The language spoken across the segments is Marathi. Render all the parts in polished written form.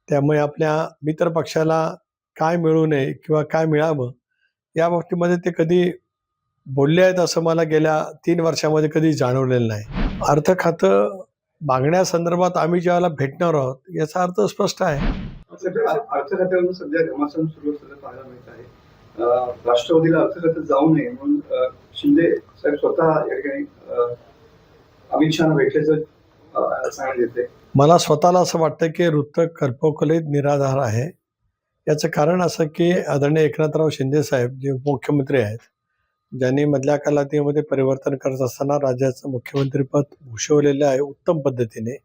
त्यामुळे आपल्या मित्र पक्षाला काय मिळू नये किंवा काय मिळावं या बाबतीमध्ये ते कधी बोलले आहेत असं मला गेल्या 3 वर्षामध्ये कधी जाणवलेलं नाही. अर्थ खातं मागण्यासंदर्भात आम्ही ज्यावेळेला भेटणार आहोत याचा अर्थ स्पष्ट आहे. अर्थखात्यावरून सध्या घमासान सुरू असलेलं पाहायला मिळत आहे. राष्ट्रवादीला अर्थखात्यात जाऊ नये म्हणून शिंदे साहेब स्वतः या ठिकाणी अमित शहाना भेटल्याचं सांगण्यात येते. मला स्वतःला असं वाटतं की वृत्त कल्पकलित निराधार आहे. याचं कारण असं की आदरणीय एकनाथराव शिंदे साहेब जे उपमुख्यमंत्री आहेत, ज्यांनी मधल्या कालावधीमध्ये परिवर्तन करत असताना राज्याचं मुख्यमंत्रीपद भूषवलेलं आहे उत्तम पद्धतीने.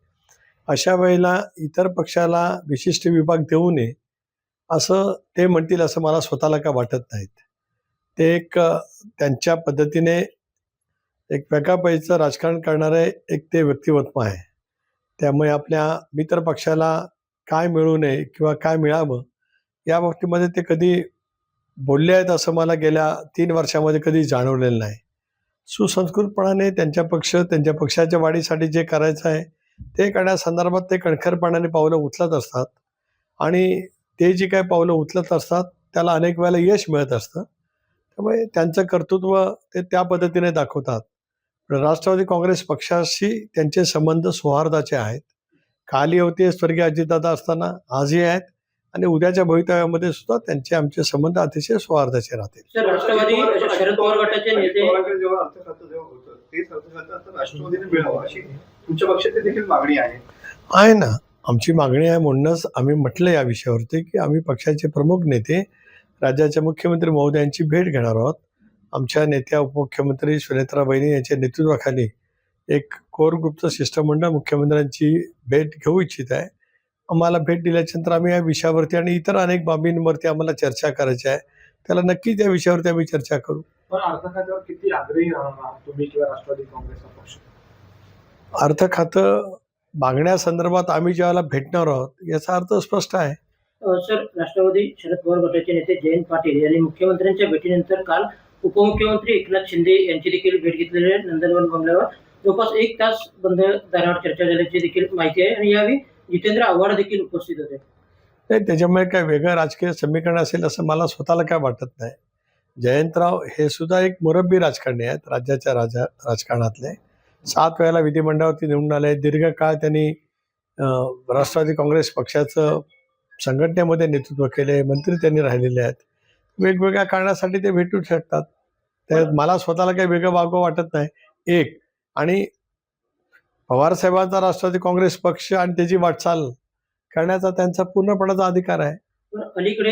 अशा वेळेला इतर पक्षाला विशिष्ट विभाग देऊ नये असं ते म्हणतील असं मला स्वतःला का वाटत नाहीत. ते एक त्यांच्या पद्धतीने एक वेगळ्या पैचं राजकारण करणारे एक ते व्यक्तिमत्व आहे. त्यामुळे आपल्या मित्र पक्षाला काय मिळू नये किंवा काय मिळावं या बाबतीमध्ये ते कधी बोलले आहेत असं मला गेल्या 3 वर्षामध्ये कधी जाणवलेलं नाही. सुसंस्कृतपणाने त्यांच्या पक्षाच्या वाढीसाठी जे करायचं आहे ते करण्यासंदर्भात ते कणखरपणाने पावलं उचलत असतात आणि ते जी काही पावलं उचलत असतात त्याला अनेक वेळेला यश मिळत असतं. त्यामुळे त्यांचं कर्तृत्व ते त्या पद्धतीने दाखवतात. राष्ट्रवादी काँग्रेस पक्षाशी त्यांचे संबंध सौहार्दाचे आहेत. कालही होते स्वर्गीय अजितदादा असताना, आजही आहेत आणि उद्याच्या भवितव्यामध्ये सुद्धा त्यांचे आमचे संबंध अतिशय सौहार्दाचे राहतील. सर, राष्ट्रवादी शरद पवार गटाचे नेते जेव्हा अर्थखातं जेव्हा होतं तेच अर्थखातं आता राष्ट्रवादीने मिळावं अशी तुमच्या पक्षाची देखील मागणी आहे ना. आमची मागणी आहे म्हणूनच आम्ही म्हटलं या विषयावरती की आम्ही पक्षाचे प्रमुख नेते राज्याचे मुख्यमंत्री महोदयांची भेट घेणार आहोत. आमच्या नेत्या उपमुख्यमंत्री सुनेत्रा वहिनी यांच्या नेतृत्वाखाली एक कोर ग्रुपचं शिष्टमंडळ मुख्यमंत्र्यांची भेट घेऊ इच्छित आहे. आम्हाला भेट दिल्याच्यानंतर आम्ही या विषयावरती आणि इतर अनेक बाबींवरती आम्हाला चर्चा करायची आहे. त्याला नक्कीच या विषयावरती आम्ही चर्चा करू. पण अर्थखात्यावर किती आग्रही राहणार आहात तुम्ही किंवा राष्ट्रवादी काँग्रेसचा पक्ष? अर्थ खातं मागण्यासंदर्भात आम्ही ज्यावेळेला भेटणार आहोत याचा अर्थ स्पष्ट आहे. सर, राष्ट्रवादी शरद पवार गटाचे नेते जयंत पाटील यांनी मुख्यमंत्र्यांच्या भेटीनंतर काल उपमुख्यमंत्री एकनाथ शिंदे यांची देखील भेट घेतलेली आहे. नंदनवन बंगल्यावर जवळपास 1 तास बंद दारावर चर्चा झाल्याची देखील माहिती आहे आणि यावेळी जितेंद्र आव्हाड देखील उपस्थित होते. नाही, त्याच्यामुळे काय वेगळं राजकीय समीकरण असेल असं मला स्वतःला काय वाटत नाही. जयंतराव हे सुद्धा एक मुरब्बी राजकारणी आहेत, राज्याच्या राजकारणातले. 7 वेळेला विधिमंडळावरती निवडून आले. दीर्घकाळ त्यांनी राष्ट्रवादी काँग्रेस पक्षाचं संघटनेमध्ये नेतृत्व केले, मंत्री त्यांनी राहिलेले आहेत. वेगवेगळ्या कारणासाठी ते भेटू शकतात. त्यात मला स्वतःला काही वेगळं वागवं वाटत नाही. एक आणि पवारसाहेबांचा राष्ट्रवादी काँग्रेस पक्ष आणि त्याची वाटचाल करण्याचा त्यांचा पूर्णपणाचा अधिकार आहे. पण अलीकडे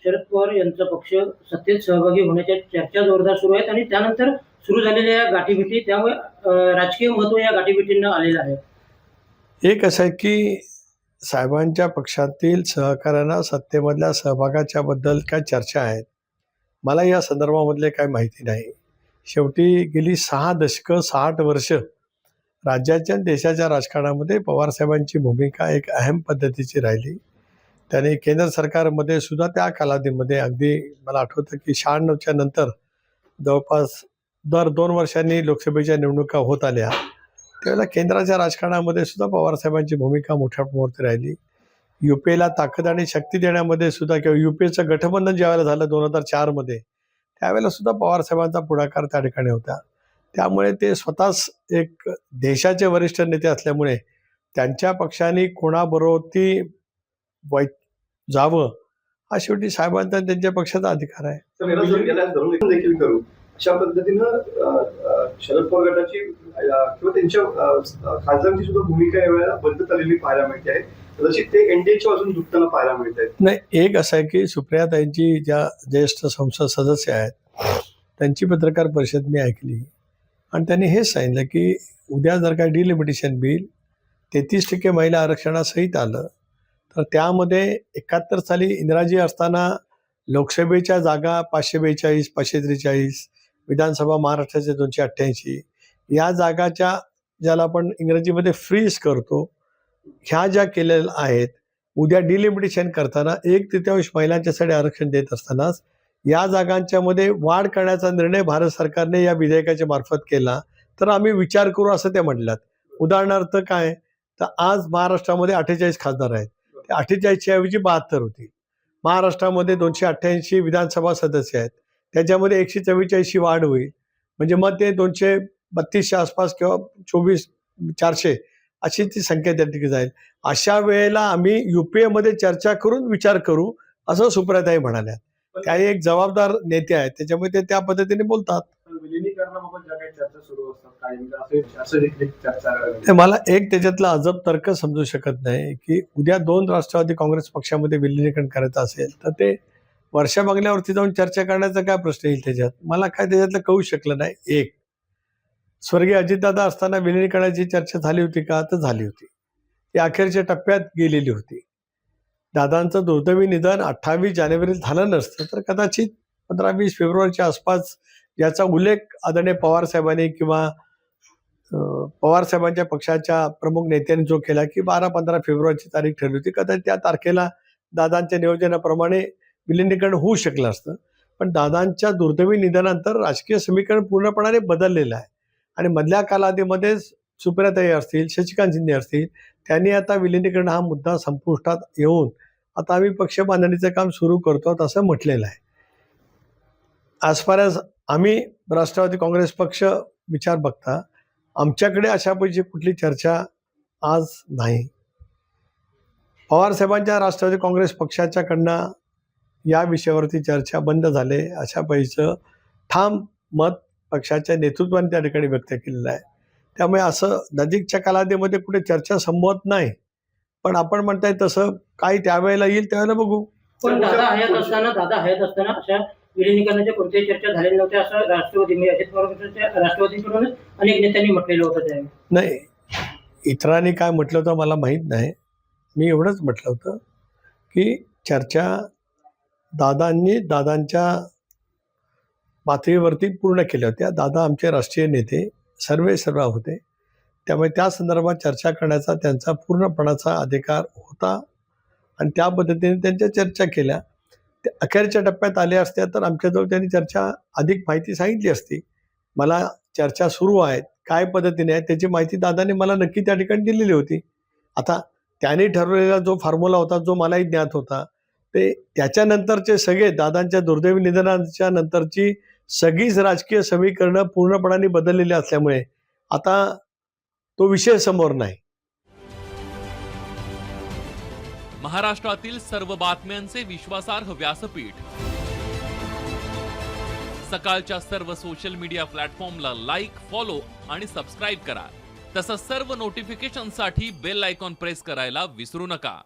शरद पवार यांचा पक्ष सत्तेत सहभागी होण्याच्या चर्चा जोरदार सुरू आहेत आणि त्यानंतर सुरू झालेल्या या गाठीभेटी, त्यामुळे राजकीय महत्व या गाठीभेटींना आलेलं आहे. एक असं आहे की साहेबांच्या पक्षातील सहकाऱ्यांना सत्तेमधल्या सहभागाच्या बद्दल काय चर्चा आहेत, मला या संदर्भामधले काय माहिती नाही. शेवटी गेली 6 दशकं 60 वर्ष राज्याच्या आणि देशाच्या राजकारणामध्ये पवारसाहेबांची भूमिका एक अहम पद्धतीची राहिली. त्याने केंद्र सरकारमध्ये सुद्धा त्या कालावधीमध्ये अगदी मला आठवतं की 96च्या नंतर जवळपास दर 2 वर्षांनी लोकसभेच्या निवडणुका होत आल्या. त्यावेळेला केंद्राच्या राजकारणामध्ये सुद्धा पवारसाहेबांची भूमिका मोठ्या प्रमाणात राहिली. युपीला ताकद आणि शक्ती देण्यामध्ये सुद्धा किंवा युपीचं गठबंधन ज्यावेळेला झालं 2004मध्ये त्यावेळेला सुद्धा पवारसाहेबांचा पुढाकार त्या ठिकाणी होता. त्यामुळे ते स्वतःच एक देशाचे वरिष्ठ नेते असल्यामुळे त्यांच्या पक्षाने कोणाबरोबर जावं हा शेवटी साहेबांचा त्यांच्या पक्षाचा अधिकार आहे. देखील करू अशा पद्धतीनं शरद पवार गटाची किंवा त्यांच्या खासदारांची सुद्धा भूमिका यावेळेला बदलत आलेली पाहायला मिळते आहे. कदाचित ते एनडीएच्या बाजून झुकताना पाहायला मिळत आहे. नाही, एक असं आहे की सुप्रियाताईंची ज्या ज्येष्ठ संसद सदस्य आहेत त्यांची पत्रकार परिषद मी ऐकली आणि त्यांनी हेच सांगितलं की उद्या जर का डिलिमिटेशन बिल 33% महिला आरक्षणासहित आलं तर त्यामध्ये 71 साली इंदिराजी असताना लोकसभेच्या जागा 542, 543, विधानसभा महाराष्ट्राचे 288 या जागाच्या ज्याला आपण इंग्रजीमध्ये फ्रीज करतो ह्या ज्या केलेल्या आहेत, उद्या डिलिमिटेशन करताना 1/3 महिलांच्यासाठी आरक्षण देत असतानाच या जागांच्यामध्ये वाढ करण्याचा निर्णय भारत सरकारने या विधेयकाच्या मार्फत केला तर आम्ही विचार करू असं ते म्हटलं. उदाहरणार्थ काय तर आज महाराष्ट्रामध्ये 48 खासदार आहेत. ते 48च्या ऐवजी 72 होतील. महाराष्ट्रामध्ये 288 विधानसभा सदस्य आहेत, त्याच्यामध्ये 144 वाढ होईल. म्हणजे मग ते 232च्या आसपास किंवा 400 अशी ती संख्या त्या ठिकाणी जाईल. अशा वेळेला आम्ही UPA मध्ये चर्चा करून विचार करू, असं सुप्रियाताई म्हणाल्या. काही एक जबाबदार नेते आहेत, त्याच्यामुळे ते त्या पद्धतीने बोलतात. विलिनीकरणाबाबत ज्या काही चर्चा सुरू असतात काही असं देखील चर्चा ते मला एक त्याच्यातला अजब तर्क समजू शकत नाही की उद्या 2 राष्ट्रवादी काँग्रेस पक्षामध्ये विलिनीकरण करायचं असेल तर ते वर्षा बंगल्यावरती जाऊन चर्चा करण्याचा काय प्रश्न येईल त्याच्यात. मला काय त्याच्यातलं कळू शकलं नाही. एक, स्वर्गीय अजितदादा असताना विलिनीकरणाची चर्चा झाली होती का? तर झाली होती. ती अखेरच्या टप्प्यात गेलेली होती. दादांचं दुर्दैवी निधन 28 जानेवारीला झालं नसतं तर कदाचित 15-20 फेब्रुवारीच्या आसपास याचा उल्लेख आदरणीय पवार साहेबांनी किंवा पवार साहेबांच्या पक्षाच्या प्रमुख नेत्यांनी जो केला की 12-15 फेब्रुवारीची तारीख ठरली होती, कदाचित त्या तारखेला दादांच्या नियोजनाप्रमाणे विलिनीकरण होऊ शकलं असतं. पण दादांच्या दुर्दैवी निधनानंतर राजकीय समीकरण पूर्णपणाने बदललेलं आहे आणि मधल्या कालावधीमध्ये सुप्रियाताई असतील, शशिकांत शिंदे असतील, त्यांनी आता विलिनीकरण हा मुद्दा संपुष्टात येऊन आता आम्ही पक्ष बांधणीचं काम सुरू करतो असं म्हटलेलं आहे. ॲज फार ॲज आम्ही राष्ट्रवादी काँग्रेस पक्ष विचार बघता आमच्याकडे अशापैकी कुठली चर्चा आज नाही. पवारसाहेबांच्या राष्ट्रवादी काँग्रेस पक्षाच्याकडनं या विषयावरती चर्चा बंद झाले अशापैकीचं ठाम मत पक्षाच्या नेतृत्वाने त्या ठिकाणी व्यक्त केलेलं आहे. त्यामुळे असं नजीकच्या कालावधीमध्ये कुठे चर्चा संभवत नाही. पण आपण म्हणताय तसं काही त्यावेळेला येईल त्यावेळेला बघू. पण दादा हयात असताना अशा विलिनीकरणाच्या कोणत्याही चर्चा झालेल्या नव्हत्या असं राष्ट्रवादी अजित पवार पक्षाच्या राष्ट्रवादीकडूनच अनेक नेत्यांनी म्हटलेलं होतं त्यावेळी. नाही, इतरांनी काय म्हटलं होतं मला माहीत नाही. मी एवढंच म्हटलं होतं की चर्चा दादांच्या पातळीवरती पूर्ण केल्या होत्या. दादा आमचे राष्ट्रीय नेते सर्व होते, त्यामुळे त्या संदर्भात चर्चा करण्याचा त्यांचा पूर्णपणाचा अधिकार होता आणि त्या पद्धतीने त्यांच्या चर्चा केल्या. ते अखेरच्या टप्प्यात आल्या असत्या तर आमच्याजवळ त्यांनी चर्चा अधिक माहिती सांगितली असती. मला चर्चा सुरू आहेत, काय पद्धतीने आहे त्याची माहिती दादांनी मला नक्की त्या ठिकाणी दिलेली होती. आता त्यांनी ठरवलेला जो फॉर्म्युला होता जो मलाही ज्ञात होता ते त्याच्यानंतरचे सगळे दादांच्या दुर्दैवी निधनाच्या नंतरची सगळीच राजकीय समीकरणं पूर्णपणाने बदललेली असल्यामुळे आता तो विषय समोर नाही. महाराष्ट्रातील सर्व बातम्यांचे विश्वासार्ह व्यासपीठ सकाळच्या सर्व सोशल मीडिया प्लॅटफॉर्मला लाईक, फॉलो आणि सबस्क्राईब करा. तसंच सर्व नोटिफिकेशनसाठी बेल आयकॉन प्रेस करायला विसरू नका.